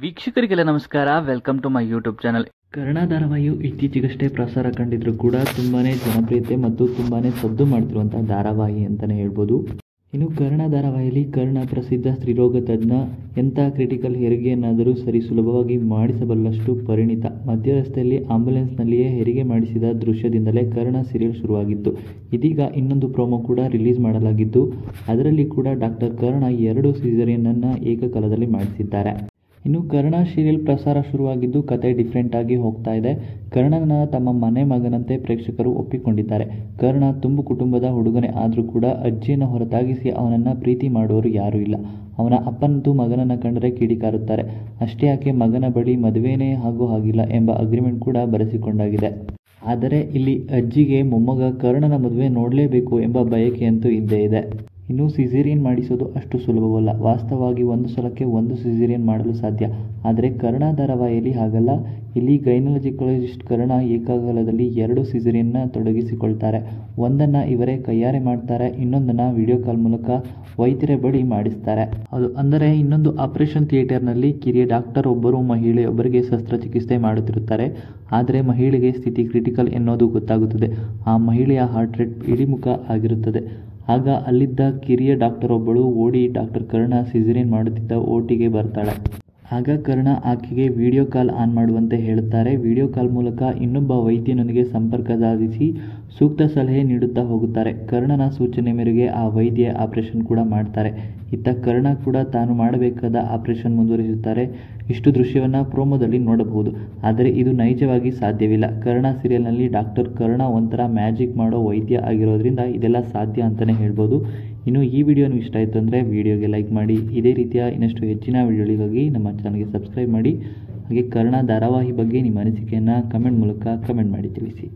ವೀಕ್ಷಕರಿಗೆಲ್ಲ ನಮಸ್ಕಾರ. Welcome to my YouTube channel. Karna ಧಾರಾವಾಹಿಯು ಇತ್ತೀಚೆಗಷ್ಟೇ ಪ್ರಸಾರ ಕಂಡಿದ್ರು ಕೂಡ ತುಂಬಾನೇ ಜನಪ್ರಿಯತೆ ಮತ್ತು ತುಂಬಾನೇ ಸದ್ದು ಮಾಡ್ತಿರುವಂತಹ ಧಾರಾವಾಹಿ ಅಂತಾನೆ ಹೇಳ್ಬೋದು. ಇನ್ನು ಕರ್ಣ ಧಾರಾವಾಹಿಯಲ್ಲಿ ಕರ್ಣ ಪ್ರಸಿದ್ಧ ಸ್ತ್ರೀರೋಗ ತಜ್ಞ, ಎಂಥ ಕ್ರಿಟಿಕಲ್ ಹೆರಿಗೆಯನ್ನಾದರೂ ಸರಿ ಸುಲಭವಾಗಿ ಮಾಡಿಸಬಲ್ಲಷ್ಟು ಪರಿಣಿತ. ಮಧ್ಯ ರಸ್ತೆಯಲ್ಲಿ ಆಂಬ್ಯುಲೆನ್ಸ್ನಲ್ಲಿಯೇ ಹೆರಿಗೆ ಮಾಡಿಸಿದ ದೃಶ್ಯದಿಂದಲೇ ಕರ್ಣ ಸೀರಿಯಲ್ ಶುರುವಾಗಿತ್ತು. ಇದೀಗ ಇನ್ನೊಂದು ಪ್ರೋಮೋ ಕೂಡ ರಿಲೀಸ್ ಮಾಡಲಾಗಿದ್ದು, ಅದರಲ್ಲಿ ಕೂಡ ಡಾಕ್ಟರ್ ಕರ್ಣ 2 ಸಿಸೇರಿಯನ್ ಅನ್ನು ಏಕಕಾಲದಲ್ಲಿ ಮಾಡಿಸಿದ್ದಾರೆ. ಇನ್ನು ಕರ್ಣ ಸೀರಿಯಲ್ ಪ್ರಸಾರ ಶುರುವಾಗಿದ್ದು ಕತೆ ಡಿಫ್ರೆಂಟ್ ಆಗಿ ಹೋಗ್ತಾ ಇದೆ. ಕರ್ಣನ ತಮ್ಮ ಮನೆ ಮಗನಂತೆ ಪ್ರೇಕ್ಷಕರು ಒಪ್ಪಿಕೊಂಡಿದ್ದಾರೆ. ಕರ್ಣ ತುಂಬು ಕುಟುಂಬದ ಹುಡುಗನೇ ಆದರೂ ಕೂಡ ಅಜ್ಜಿಯನ್ನು ಹೊರತಾಗಿಸಿ ಅವನನ್ನು ಪ್ರೀತಿ ಮಾಡುವವರು ಯಾರೂ ಇಲ್ಲ. ಅವನ ಅಪ್ಪನಂತೂ ಮಗನನ್ನು ಕಂಡರೆ ಕಿಡಿಕಾರುತ್ತಾರೆ. ಅಷ್ಟೇ ಯಾಕೆ, ಮಗನ ಬಳಿ ಮದುವೆನೇ ಆಗೋ ಹಾಗಿಲ್ಲ ಎಂಬ ಅಗ್ರಿಮೆಂಟ್ ಕೂಡ ಬರೆಸಿಕೊಂಡಾಗಿದೆ. ಆದರೆ ಇಲ್ಲಿ ಅಜ್ಜಿಗೆ ಮೊಮ್ಮಗ ಕರ್ಣನ ಮದುವೆ ನೋಡಲೇಬೇಕು ಎಂಬ ಬಯಕೆಯಂತೂ ಇದ್ದೇ ಇದೆ. ಇನ್ನು ಸಿಸೇರಿಯನ್ ಮಾಡಿಸೋದು ಅಷ್ಟು ಸುಲಭವಲ್ಲ. ವಾಸ್ತವವಾಗಿ ಒಂದು ಸಲಕ್ಕೆ 1 ಸಿಸೇರಿಯನ್ ಮಾಡಲು ಸಾಧ್ಯ. ಆದರೆ ಕರ್ಣ ಧಾರಾವಾಹಿಯಲ್ಲಿ ಹಾಗಲ್ಲ. ಇಲ್ಲಿ ಗೈನಕಾಲಜಿಸ್ಟ್ ಕರ್ಣ ಏಕಕಾಲದಲ್ಲಿ 2 ಸಿಸೇರಿಯನ್ನ ತೊಡಗಿಸಿಕೊಳ್ತಾರೆ. ಒಂದನ್ನು ಇವರೇ ಕೈಯಾರೆ ಮಾಡ್ತಾರೆ, ಇನ್ನೊಂದನ್ನು ವಿಡಿಯೋ ಕಾಲ್ ಮೂಲಕ ವೈದ್ಯರ ಬಳಿ ಮಾಡಿಸ್ತಾರೆ. ಅದು ಅಂದರೆ ಇನ್ನೊಂದು ಆಪರೇಷನ್ ಥಿಯೇಟರ್ನಲ್ಲಿ ಕಿರಿಯ ಡಾಕ್ಟರ್ ಒಬ್ಬರು ಮಹಿಳೆಯೊಬ್ಬರಿಗೆ ಶಸ್ತ್ರಚಿಕಿತ್ಸೆ ಮಾಡುತ್ತಿರುತ್ತಾರೆ. ಆದರೆ ಮಹಿಳೆಗೆ ಸ್ಥಿತಿ ಕ್ರಿಟಿಕಲ್ ಎನ್ನುವುದು ಗೊತ್ತಾಗುತ್ತದೆ. ಆ ಮಹಿಳೆಯ ಹಾರ್ಟ್ ರೇಟ್ ಇಳಿಮುಖ ಆಗಿರುತ್ತದೆ. ಆಗ ಅಲ್ಲಿದ್ದ ಕಿರಿಯ ಡಾಕ್ಟರ್ ಒಬ್ಬಳು ಓಡಿ ಡಾಕ್ಟರ್ ಕರ್ಣ ಸಿಸೇರಿಯನ್ ಮಾಡುತ್ತಿದ್ದ ಓಟಿಗೆ ಬರ್ತಾಳೆ. ಆಗ ಕರ್ಣ ಆಕೆಗೆ ವಿಡಿಯೋ ಕಾಲ್ ಆನ್ ಮಾಡುವಂತೆ ಹೇಳುತ್ತಾರೆ. ವಿಡಿಯೋ ಕಾಲ್ ಮೂಲಕ ಇನ್ನೊಬ್ಬ ವೈದ್ಯನೊಂದಿಗೆ ಸಂಪರ್ಕ ಸಾಧಿಸಿ ಸೂಕ್ತ ಸಲಹೆ ನೀಡುತ್ತಾ ಹೋಗುತ್ತಾರೆ. ಕರ್ಣನ ಸೂಚನೆ ಮೇರೆಗೆ ಆ ವೈದ್ಯ ಆಪರೇಷನ್ ಕೂಡ ಮಾಡ್ತಾರೆ. ಇತ್ತ ಕರ್ಣ ಕೂಡ ತಾನು ಮಾಡಬೇಕಾದ ಆಪರೇಷನ್ ಮುಂದುವರಿಸುತ್ತಾರೆ. ಇಷ್ಟು ದೃಶ್ಯವನ್ನು ಪ್ರೋಮೋದಲ್ಲಿ ನೋಡಬಹುದು. ಆದರೆ ಇದು ನೈಜವಾಗಿ ಸಾಧ್ಯವಿಲ್ಲ. ಕರ್ಣ ಸೀರಿಯಲ್ನಲ್ಲಿ ಡಾಕ್ಟರ್ ಕರ್ಣ ಒಂಥರ ಮ್ಯಾಜಿಕ್ ಮಾಡೋ ವೈದ್ಯ ಆಗಿರೋದ್ರಿಂದ ಇದೆಲ್ಲ ಸಾಧ್ಯ ಅಂತಲೇ ಹೇಳ್ಬೋದು. ಇನ್ನು ಈ ವಿಡಿಯೋ ನಿಮಗೆ ಇಷ್ಟ ಆಯಿತು ಅಂದರೆ ವಿಡಿಯೋಗೆ ಲೈಕ್ ಮಾಡಿ. ಇದೇ ರೀತಿಯ ಇನ್ನಷ್ಟು ಹೆಚ್ಚಿನ ವಿಡಿಯೋಗಳಿಗಾಗಿ ನಮ್ಮ ಚಾನಲ್ಗೆ ಸಬ್ಸ್ಕ್ರೈಬ್ ಮಾಡಿ. ಹಾಗೆ ಕರ್ಣ ಧಾರಾವಾಹಿ ಬಗ್ಗೆ ನಿಮ್ಮ ಅನಿಸಿಕೆಯನ್ನು ಕಮೆಂಟ್ ಮೂಲಕ ಕಮೆಂಟ್ ಮಾಡಿ ತಿಳಿಸಿ.